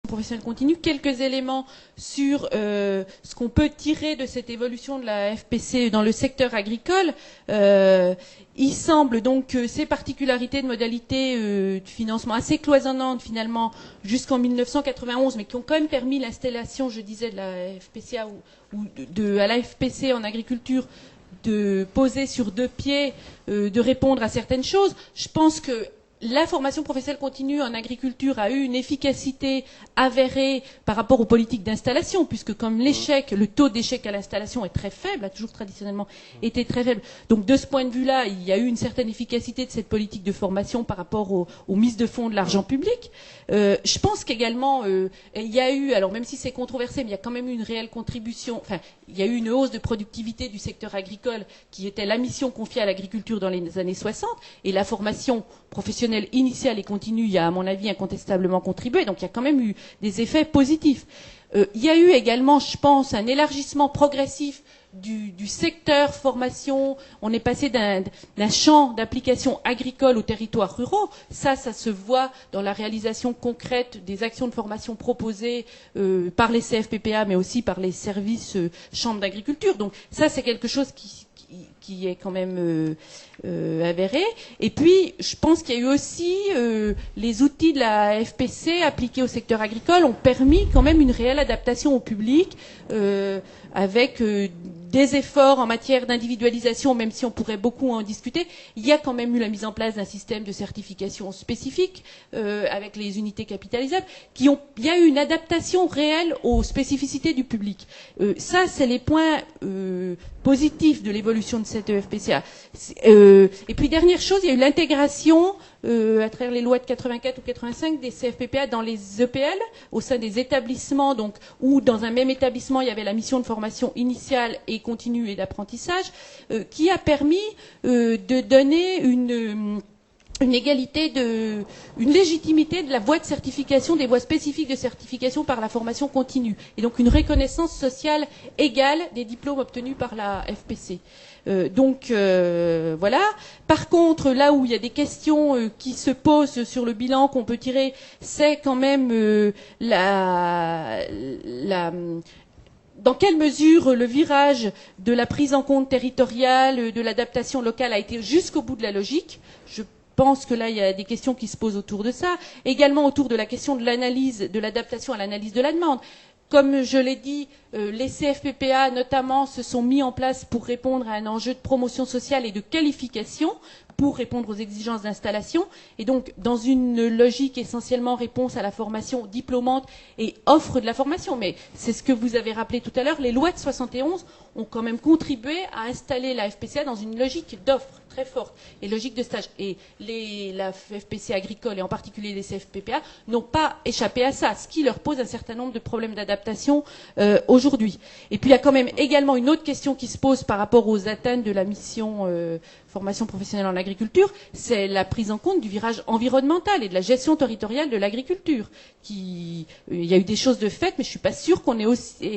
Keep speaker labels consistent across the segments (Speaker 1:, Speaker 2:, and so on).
Speaker 1: professionnelle continue. Quelques éléments sur ce qu'on peut tirer de cette évolution de la FPC dans le secteur agricole. Il semble donc que ces particularités de modalités de financement assez cloisonnantes finalement jusqu'en 1991, mais qui ont quand même permis l'installation, je disais, de la FPCA à la FPC en agriculture, de poser sur deux pieds, de répondre à certaines choses. Je pense que la formation professionnelle continue en agriculture a eu une efficacité avérée par rapport aux politiques d'installation, puisque comme le taux d'échec à l'installation est très faible, a toujours traditionnellement été très faible. Donc de ce point de vue-là, il y a eu une certaine efficacité de cette politique de formation par rapport aux mises de fonds de l'argent public. Je pense qu'également, il y a eu, alors même si c'est controversé, mais il y a quand même eu une réelle contribution, enfin, il y a eu une hausse de productivité du secteur agricole qui était la mission confiée à l'agriculture dans les années 60, et la formation professionnelle initiale et continue y a, à mon avis, incontestablement contribué. Donc il y a quand même eu des effets positifs. Il y a eu également, je pense, un élargissement progressif du secteur formation. On est passé d'un champ d'application agricole aux territoires ruraux. Ça se voit dans la réalisation concrète des actions de formation proposées par les CFPPA, mais aussi par les services chambres d'agriculture. Donc ça, c'est quelque chose qui est quand même avéré. Et puis, je pense qu'il y a eu aussi les outils de la FPC appliqués au secteur agricole ont permis quand même une réelle adaptation au public avec des efforts en matière d'individualisation, même si on pourrait beaucoup en discuter. Il y a quand même eu la mise en place d'un système de certification spécifique avec les unités capitalisables. Il y a eu une adaptation réelle aux spécificités du public. Ça, c'est les points positifs de l'évolution de cette FPCA. Et puis, dernière chose, il y a eu l'intégration à travers les lois de 84 ou 85 des CFPPA dans les EPL, au sein des établissements, donc, où dans un même établissement, il y avait la mission de formation initiale et continue et d'apprentissage, qui a permis de donner une égalité une légitimité de la voie de certification, des voies spécifiques de certification par la formation continue. Et donc une reconnaissance sociale égale des diplômes obtenus par la FPC. Voilà. Par contre, là où il y a des questions qui se posent sur le bilan qu'on peut tirer, c'est quand même dans quelle mesure le virage de la prise en compte territoriale, de l'adaptation locale a été jusqu'au bout de la logique. Je pense que là, il y a des questions qui se posent autour de ça. Également autour de la question de l'analyse, de l'adaptation à l'analyse de la demande. Comme je l'ai dit, les CFPPA notamment se sont mis en place pour répondre à un enjeu de promotion sociale et de qualification, pour répondre aux exigences d'installation, et donc dans une logique essentiellement réponse à la formation diplômante et offre de la formation. Mais c'est ce que vous avez rappelé tout à l'heure, les lois de 71 ont quand même contribué à installer la FPCA dans une logique d'offre très forte et logique de stage. Et la FPC agricole, et en particulier les CFPPA, n'ont pas échappé à ça, ce qui leur pose un certain nombre de problèmes d'adaptation aujourd'hui. Et puis il y a quand même également une autre question qui se pose par rapport aux atteintes de la mission formation professionnelle en agriculture, c'est la prise en compte du virage environnemental et de la gestion territoriale de l'agriculture. Il y a eu des choses de fait, mais je ne suis pas sûre qu'on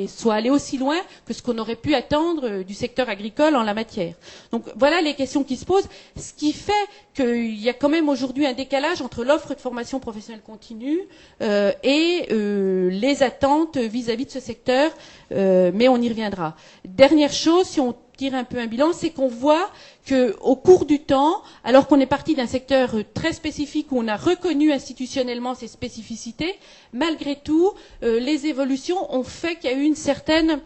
Speaker 1: soit allé aussi loin que ce qu'on aurait pu attendre du secteur agricole en la matière. Donc voilà les questions qui se posent, ce qui fait qu'il y a quand même aujourd'hui un décalage entre l'offre de formation professionnelle continue et les attentes vis-à-vis de ce secteur, mais on y reviendra. Dernière chose, si on tire un peu un bilan, c'est qu'on voit qu'au cours du temps, alors qu'on est parti d'un secteur très spécifique où on a reconnu institutionnellement ces spécificités, malgré tout, les évolutions ont fait qu'il y a eu une certaine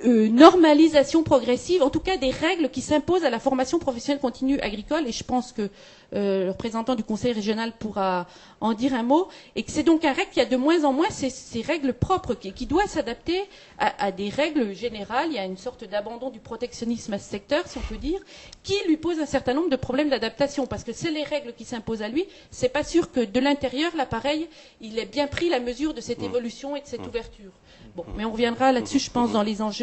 Speaker 1: normalisation progressive, en tout cas des règles qui s'imposent à la formation professionnelle continue agricole, et je pense que le représentant du conseil régional pourra en dire un mot, et que c'est donc un règle qui a de moins en moins ces règles propres, qui doit s'adapter à des règles générales. Il y a une sorte d'abandon du protectionnisme à ce secteur, si on peut dire, qui lui pose un certain nombre de problèmes d'adaptation, parce que c'est les règles qui s'imposent à lui, c'est pas sûr que de l'intérieur, l'appareil, il ait bien pris la mesure de cette évolution et de cette ouverture. Bon, mais on reviendra là-dessus, je pense, dans les enjeux.